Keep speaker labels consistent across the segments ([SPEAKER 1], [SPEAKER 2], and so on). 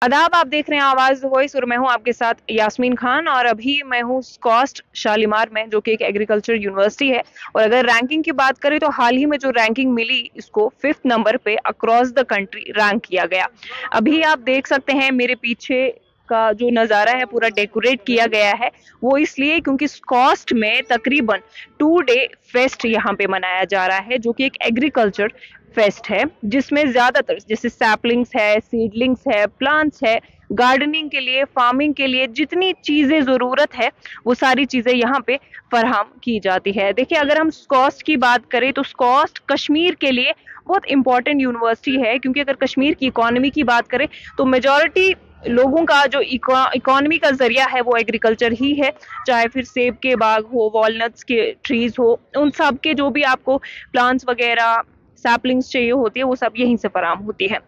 [SPEAKER 1] आदाब, आप देख रहे हैं आवाज वॉइस और मैं हूं आपके साथ यास्मीन खान। और अभी मैं हूं स्कॉस्ट शालीमार में, जो कि एक एग्रीकल्चर यूनिवर्सिटी है। और अगर रैंकिंग की बात करें तो हाल ही में जो रैंकिंग मिली, इसको 5th नंबर पे अक्रॉस द कंट्री रैंक किया गया। अभी आप देख सकते हैं मेरे पीछे का जो नज़ारा है पूरा डेकोरेट किया गया है। वो इसलिए क्योंकि स्कॉस्ट में तकरीबन 2 डे फेस्ट यहाँ पे मनाया जा रहा है, जो कि एक एग्रीकल्चर फेस्ट है, जिसमें ज्यादातर जैसे सैपलिंग्स है, सीडलिंग्स है, प्लांट्स है, गार्डनिंग के लिए, फार्मिंग के लिए जितनी चीजें जरूरत है वो सारी चीजें यहाँ पे फराहम की जाती है। देखिए, अगर हम स्कॉस्ट की बात करें तो स्कॉस्ट कश्मीर के लिए बहुत इंपॉर्टेंट यूनिवर्सिटी है, क्योंकि अगर कश्मीर की इकोनॉमी की बात करें तो मेजॉरिटी लोगों का जो इकोनॉमी का जरिया है वो एग्रीकल्चर ही है। चाहे फिर सेब के बाग हो, वॉलनट्स के ट्रीज हो, उन सब के जो भी आपको प्लांट्स वगैरह सैपलिंग्स चाहिए होती है वो सब यहीं से फराहम होती है।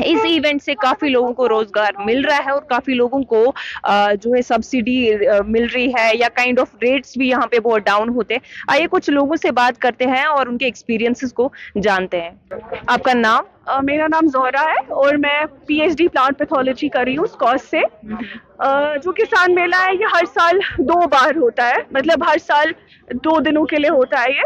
[SPEAKER 1] इस इवेंट से काफी लोगों को रोजगार मिल रहा है और काफी लोगों को जो है सब्सिडी मिल रही है, या काइंड ऑफ रेट्स भी यहाँ पे बहुत डाउन होते हैं। आइए कुछ लोगों से बात करते हैं और उनके एक्सपीरियंसेस को जानते हैं। आपका नाम?
[SPEAKER 2] मेरा नाम जोहरा है और मैं पीएचडी प्लांट पैथोलॉजी कर रही हूँ स्कॉस से। जो किसान मेला है ये हर साल 2 बार होता है, मतलब हर साल 2 दिनों के लिए होता है ये।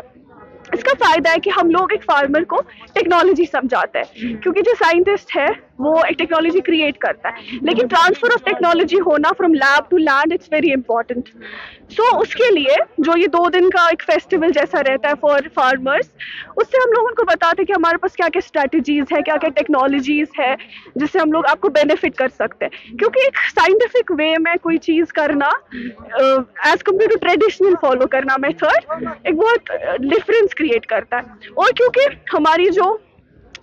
[SPEAKER 2] इसका फायदा है कि हम लोग एक फार्मर को टेक्नोलॉजी समझाते हैं, क्योंकि जो साइंटिस्ट है वो एक टेक्नोलॉजी क्रिएट करता है, लेकिन ट्रांसफर ऑफ टेक्नोलॉजी होना from lab to land it's very important. So उसके लिए जो ये 2 दिन का एक फेस्टिवल जैसा रहता है फॉर फार्मर्स, उससे हम लोग उनको बताते हैं कि हमारे पास क्या क्या स्ट्रेटजीज है, क्या क्या टेक्नोलॉजीज है जिससे हम लोग आपको बेनिफिट कर सकते हैं। क्योंकि एक साइंटिफिक वे में कोई चीज करना as compare to traditional follow करना मेथड एक बहुत डिफरेंस क्रिएट करता है। और क्योंकि हमारी जो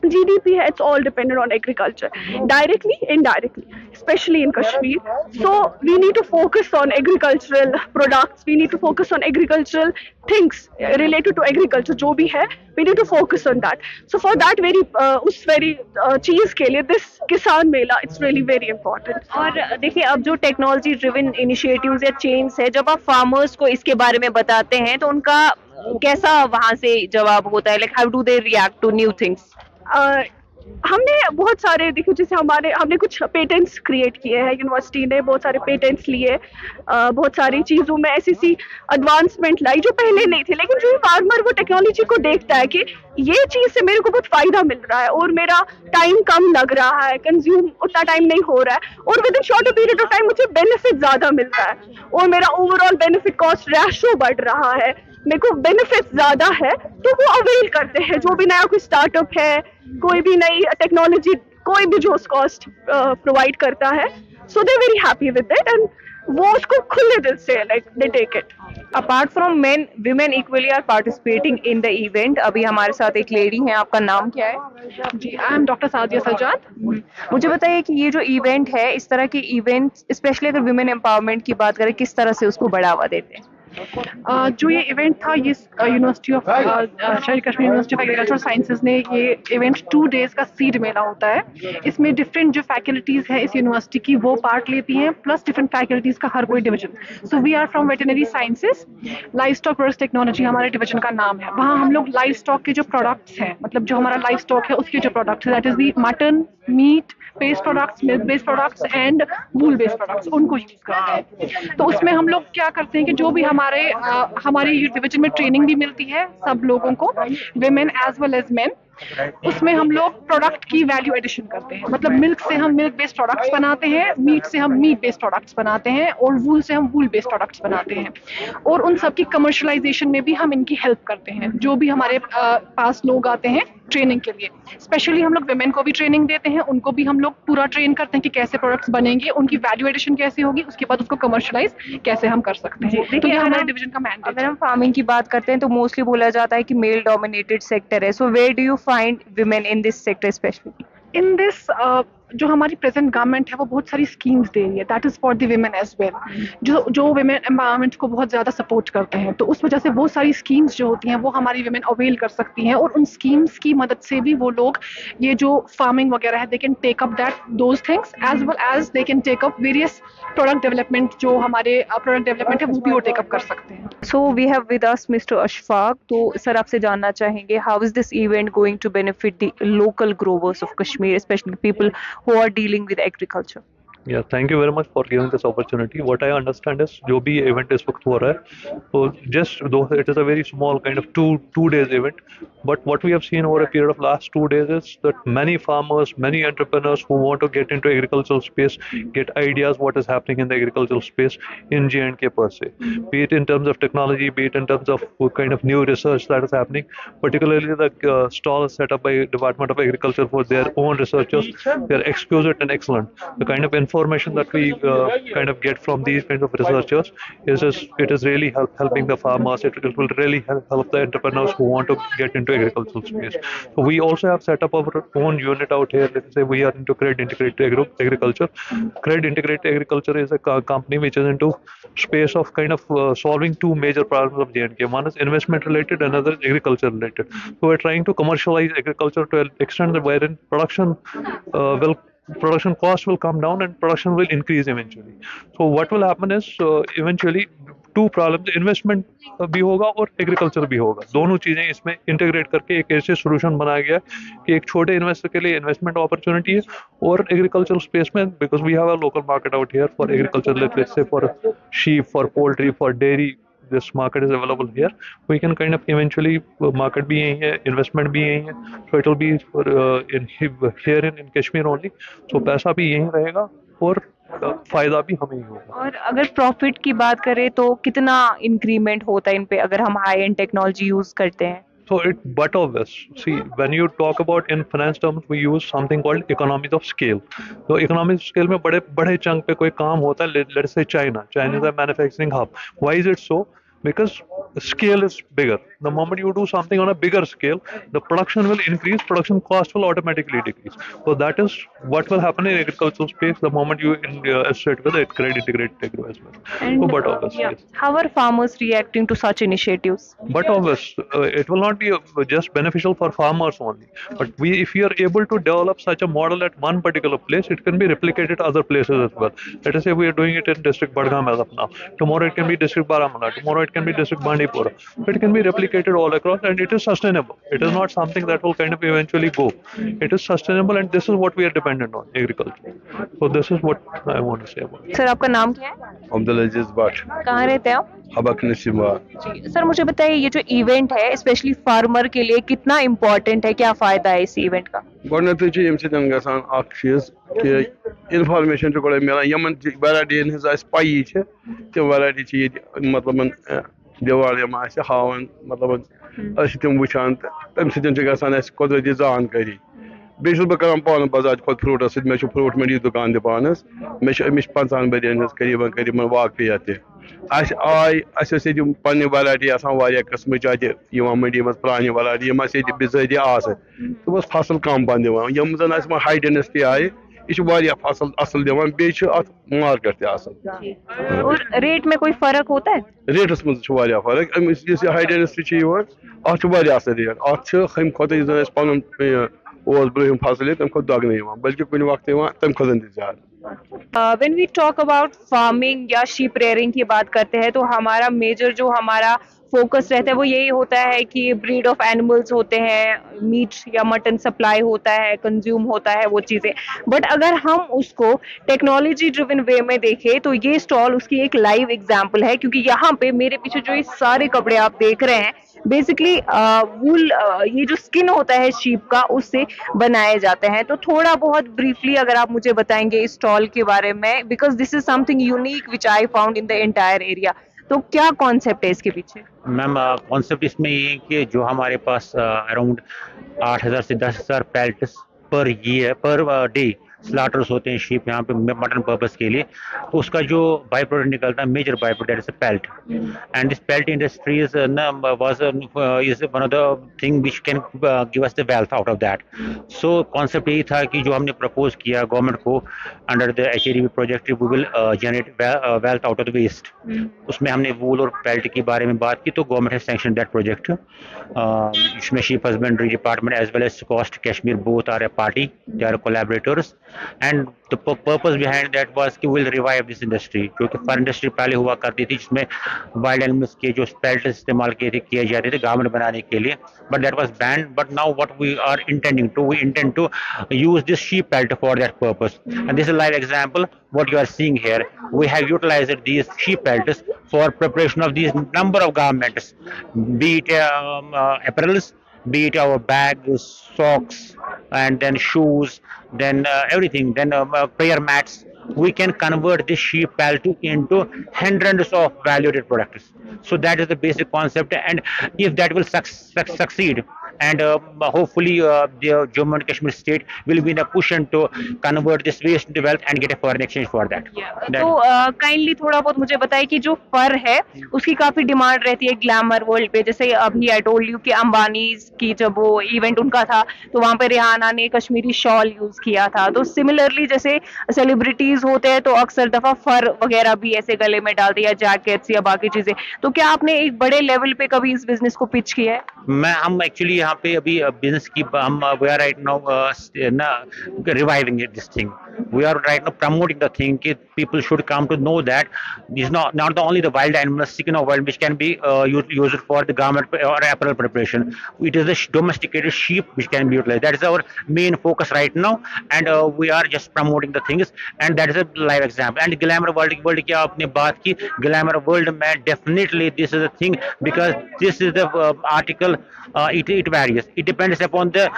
[SPEAKER 2] GDP है, it's all dependent on agriculture, directly, indirectly, especially in Kashmir. So we need to focus on agricultural products. We need to focus on agricultural things related to agriculture. जो भी है, we need to focus on that. So for that उस very चीज के लिए this किसान मेला it's really very important.
[SPEAKER 1] और देखिए, अब जो टेक्नोलॉजी ड्रिवन इनिशिएटिव्स या चेंज है, जब आप फार्मर्स को इसके बारे में बताते हैं तो उनका कैसा वहां से जवाब होता है? Like how do they react to new things?
[SPEAKER 2] हमने बहुत सारे देखो, जैसे हमने कुछ पेटेंट्स क्रिएट किए हैं, यूनिवर्सिटी ने बहुत सारे पेटेंट्स लिए, बहुत सारी चीज़ों में ऐसी एडवांसमेंट लाई जो पहले नहीं थे। लेकिन जो फार्मर वो टेक्नोलॉजी को देखता है कि ये चीज़ से मेरे को बहुत फायदा मिल रहा है और मेरा टाइम कम लग रहा है, कंज्यूम उतना टाइम नहीं हो रहा है, और with in shorter period of time मुझे बेनिफिट ज़्यादा मिल रहा है और मेरा ओवरऑल बेनिफिट कॉस्ट रेशो बढ़ रहा है, मेरे को बेनिफिट ज्यादा है, तो वो अवेल करते हैं। जो भी नया कोई स्टार्टअप है, कोई भी नई टेक्नोलॉजी, कोई भी जो कॉस्ट प्रोवाइड करता है, so they very happy with it and वो उसको खुले दिल से like they take it.
[SPEAKER 1] Apart from men, women equally are participating in the event. अभी हमारे साथ एक लेडी है, आपका नाम क्या है?
[SPEAKER 2] जी, I am doctor Sadia Sajjad.
[SPEAKER 1] मुझे बताइए कि ये जो इवेंट है, इस तरह के इवेंट स्पेशली अगर विमेन एम्पावरमेंट की बात करें, किस तरह से उसको बढ़ावा देते हैं?
[SPEAKER 2] जो ये इवेंट था, ये यूनिवर्सिटी ऑफ शहरी Kashmir university of agriculture sciences ने ये इवेंट 2 डेज का सीड मेला होता है। इसमें डिफरेंट जो फैकल्टीज है इस यूनिवर्सिटी की वो पार्ट लेती हैं, प्लस डिफरेंट फैकल्टीज का हर कोई division. So we are from veterinary sciences, livestock products technology हमारे डिवीजन का नाम है। वहाँ हम लोग लाइव स्टॉक के जो प्रोडक्ट्स हैं, मतलब जो हमारा लाइव स्टॉक है उसके जो प्रोडक्ट्स है, that is the mutton, meat based products, milk based products and wool based products, उनको यूज करते हैं। तो उसमें हम लोग क्या करते हैं कि जो भी हमारे डिवीजन में ट्रेनिंग भी मिलती है सब लोगों को, women as well as men, उसमें हम लोग प्रोडक्ट की वैल्यू एडिशन करते हैं। मतलब मिल्क से हम मिल्क बेस्ड प्रोडक्ट्स बनाते हैं, मीट से हम मीट बेस्ड प्रोडक्ट्स बनाते हैं और वूल से हम वूल बेस्ड प्रोडक्ट्स बनाते हैं। और उन सब की कमर्शलाइजेशन में भी हम इनकी हेल्प करते हैं। जो भी हमारे पास लोग आते हैं ट्रेनिंग के लिए, स्पेशली हम लोग विमेन को भी ट्रेनिंग देते हैं, उनको भी हम लोग पूरा ट्रेन करते हैं कि कैसे प्रोडक्ट्स बनेंगे, उनकी वैल्यू एडिशन कैसे होगी, उसके बाद उसको कमर्शलाइज कैसे हम कर सकते हैं। तो ये हमारे डिवीजन का मैंडेट है।
[SPEAKER 1] अगर हम फार्मिंग की बात करते हैं तो मोस्टली बोला जाता है कि मेल डोमिनेटेड सेक्टर है। So where do you find women in this sector specially?
[SPEAKER 2] In this जो हमारी प्रेजेंट गवर्नमेंट है वो बहुत सारी स्कीम्स दे रही है, that is for the women as well, जो विमेन एम्पावरमेंट को बहुत ज़्यादा सपोर्ट करते हैं। तो उस वजह से वो सारी स्कीम्स जो होती हैं वो हमारी विमेन अवेल कर सकती हैं, और उन स्कीम्स की मदद से भी वो लोग ये जो फार्मिंग वगैरह है, they can take up that those things as well as they can take up various product development. जो हमारे प्रोडक्ट डेवलपमेंट है वो भी वो टेक अप कर सकते हैं।
[SPEAKER 1] So we have with us mister Ashfaq. तो सर, आपसे जानना चाहेंगे, how is this event going to benefit the local growers of Kashmir, specially people who are dealing with agriculture.
[SPEAKER 3] Yeah, thank you very much for giving this opportunity. What I understand is जो भी event इस वक्त हो रहा है, तो just though it is a very small kind of two days event, but what we have seen over a period of last 2 days is that many farmers, many entrepreneurs who want to get into agricultural space get ideas what is happening in the agricultural space in J&K per se. Be it in terms of technology, be it in terms of what kind of new research that is happening. Particularly the stall set up by Department of Agriculture for their own researchers. They are exquisite and excellent. The kind of information that we kind of get from these kinds of researchers it is really helping the farmers. It will really help the entrepreneurs who want to get into agricultural space. So we also have set up our own unit out here. Let's say we are into Cred Integrated Agriculture. Cred Integrated Agriculture is a company which is into space of kind of solving two major problems of J&K. One is investment related, another is agriculture related. So we're trying to commercialize agriculture to an extent wherein production cost will come down and production will increase eventually. So what will happen is eventually to problem, investment भी होगा और agriculture भी होगा, दोनों चीजें इसमें integrate करके एक ऐसे सोल्यूशन बनाया गया कि एक छोटे इन्वेस्टर के लिए इन्वेस्टमेंट अपॉर्चुनिटी है और एग्रीकल्चरल स्पेस में because we have a local market out here for agriculture, let's say for sheep, for poultry, for dairy, this market is available here. We can kind of eventually market भी यही है, investment भी यही है, so it will be for here in Kashmir only. So पैसा भी यही रहेगा और फायदा भी हमें ही होगा.
[SPEAKER 1] और अगर प्रॉफिट की बात करें तो कितना इंक्रीमेंट होता है इन पे अगर हम हाई एंड टेक्नोलॉजी यूज करते हैं?
[SPEAKER 3] So but obvious. See, when you talk about in finance terms, we use something called economies of scale. So economies of scale में बड़े बड़े चंक पे कोई काम होता है. Let's say China is a manufacturing hub. Why is it so? Because scale is bigger. The moment you do something on a bigger scale, the production will increase, production cost will automatically decrease. So that is what will happen in agricultural space the moment you associate with a Cred Integrated Agro as well.
[SPEAKER 1] And,
[SPEAKER 3] so, but obvious,
[SPEAKER 1] yeah.
[SPEAKER 3] yes.
[SPEAKER 1] How are farmers reacting to such initiatives?
[SPEAKER 3] But obvious, it will not be just beneficial for farmers only. But if we are able to develop such a model at one particular place, it can be replicated other places as well. Let us say we are doing it in district Badgam as of now. Tomorrow it can be district Baramulla. Tomorrow it can be district Bandipora. It can be replicated all across, and it is sustainable. It is not something that will kind of eventually go. It is sustainable, and this is what we are dependent on, agriculture. So this is what I want to say about it.
[SPEAKER 1] Sir आपका नाम क्या है?
[SPEAKER 4] अब्दुल अजीज भट्ट.
[SPEAKER 1] कहाँ रहते हैं आप?
[SPEAKER 4] हबक नसीबा.
[SPEAKER 1] जी sir, मुझे बताइए ये जो इवेंट है स्पेशली फार्मर के लिए कितना इम्पोर्टेंट है, क्या फायदा है इस इवेंट का?
[SPEAKER 4] गोडनेथु यम सतन गसान अख चीज कि इन्फॉर्मेशन गोड़ मिलान यमन वैरायटी हज पई तम वैरायटी ये मतलब दिवाली हावन मतलब तम वुचान तम सतन कुदरती जानकारी. बेस बह कर पान बजाज खुद फ्रूटस मे फ्रूट मंडी दुकान पानस मे 50 बरियन करीबन करीबन वाकफियत आय पे वैरायटी किस्म मंडी मज प्रान वैरायटी बिजाती तो बस फसल कम पन दिवान यम जन हाई डेंसिटी आय यह फसल असल दिवान बे मार्केट
[SPEAKER 1] और रेट में कोई फर्क होता है?
[SPEAKER 4] रेटस मज फर्क हाई डेंसिटी अत असल रेट अम खुद पन ब्रूम फसल तम खुद दगन बल्कि कुछ वक्त तम खुद ज्यादा.
[SPEAKER 1] When we talk about farming या sheep rearing की बात करते हैं तो हमारा मेजर जो हमारा फोकस रहता है वो यही होता है कि ब्रीड ऑफ एनिमल्स होते हैं, मीट या मटन सप्लाई होता है, कंज्यूम होता है, वो चीज़ें. बट अगर हम उसको टेक्नोलॉजी ड्रिवन वे में देखें तो ये स्टॉल उसकी एक लाइव एग्जांपल है, क्योंकि यहाँ पे मेरे पीछे जो ये सारे कपड़े आप देख रहे हैं बेसिकली वूल, ये जो स्किन होता है शीप का उससे बनाए जाते हैं. तो थोड़ा बहुत ब्रीफली अगर आप मुझे बताएंगे इस स्टॉल के बारे में, because this is something unique which I found in the entire area. तो क्या कॉन्सेप्ट है इसके पीछे?
[SPEAKER 5] मैम कॉन्सेप्ट इसमें ये है कि जो हमारे पास अराउंड 8,000 से 10,000 पैलेट्स पर डे स्लाटर्स होते हैं शीप यहाँ पे मटन पर्पस के लिए, तो उसका जो बाई प्रोडक्ट निकलता है, major by product is pelt. And this pelt industry is one of the thing which can give us the wealth out of that. So concept यही था कि जो हमने प्रपोज किया गवर्नमेंट को under the HADB project, we will generate wealth out of the waste. उसमें हमने वूल और पेल्ट के बारे में बात की, तो government has sanction that project. इसमें sheep husbandry department as well as SKUAST Kashmir both are a party, they are collaborators. And the purpose behind that was कि विल रिवाइव दिस इंडस्ट्री, जो कि फर इंडस्ट्री पहले हुआ करती थी, जिसमें वाइल्ड एनिमल्स के जो पेल्ट इस्तेमाल किए जाते थे गारमेंट बनाने के लिए, but that was banned. But now what we intend to use this sheep pelt for that purpose. And this is a live example what you are seeing here. We have utilized these sheep pelts for preparation of these number of garments, be it apparels, be it our bags, socks, and then shoes, then everything, then prayer mats. We can convert this sheep pelt into hundreds of valued products. So that is the basic concept, and if that will succeed, and hopefully the Jammu and Kashmir state will be in a position to convert this waste into wealth and get a foreign exchange for that.
[SPEAKER 1] तो kindly थोड़ा बहुत मुझे बताइए कि जो फर है उसकी काफी डिमांड रहती है ग्लैमर वर्ल्ड पे, जैसे अभी आई टोल्ड यू कि अंबानी की जब वो इवेंट उनका था तो वहां पे रिहाना ने कश्मीरी शॉल यूज किया था, तो सिमिलरली जैसे सेलिब्रिटीज होते हैं तो अक्सर दफा फर वगैरह भी ऐसे गले में डाल दिया, जैकेट्स या बाकी चीजें, तो क्या आपने एक बड़े लेवल पे कभी इस बिजनेस को पिच किया है?
[SPEAKER 5] हम एक्चुअली यहाँ पे अभी बिजनेस की हम we are right now reviving this thing. We are right now promoting the thing that people should come to know that it's not only the wild animals, chicken or wild, which can be used for the garment or apparel preparation. It is the domesticated sheep which can be utilized. That is our main focus right now, and we are just promoting the things, and that is a live example. And glamour world की आपने बात की, glamour world में definitely this is a thing, because this is the article, it varies. It depends upon the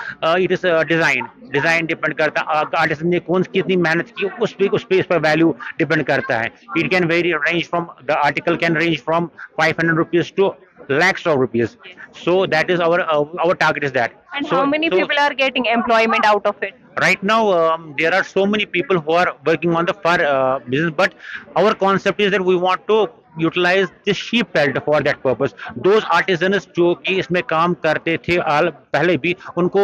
[SPEAKER 5] it is design depend करता है artist ने कौन कितनी मेहनत की, उस पे इस पर वैल्यू डिपेंड करता है. It can very range from the article can range from 500 rupees to lakhs of rupees. So that is our target is that.
[SPEAKER 1] And how many people are getting employment out of it?
[SPEAKER 5] Right now there are so many people who are working on the fur business, but our concept is that we want to utilize this sheep pelt for that purpose. Those artisans जो कि इसमें काम करते थे पहले भी, उनको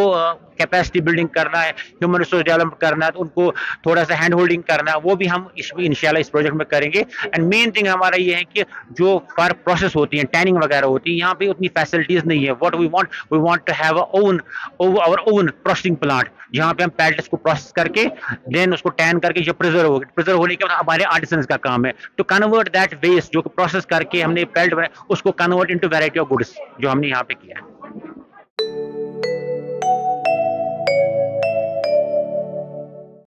[SPEAKER 5] capacity building करना है, ह्यूमन रिसोर्स डेवलपमेंट करना है, तो उनको थोड़ा सा हैंड होल्डिंग करना है, वो भी हम इंशाल्लाह इस प्रोजेक्ट में करेंगे. एंड मेन थिंग हमारा ये है कि जो फर प्रोसेस होती है, टैनिंग वगैरह होती है, यहाँ पे उतनी फैसिलिटीज नहीं है. What we want to have our own processing plant, जहाँ पे हम पेल्ट्स को प्रोसेस करके देन उसको टैन करके जो प्रिजर्व होने के बाद हमारे आर्टिसंस का काम है टू कन्वर्ट दैट वेस्ट जो प्रोसेस करके हमने पेल्ट बनाया, उसको convert into variety of goods, जो हमने यहाँ पे किया है.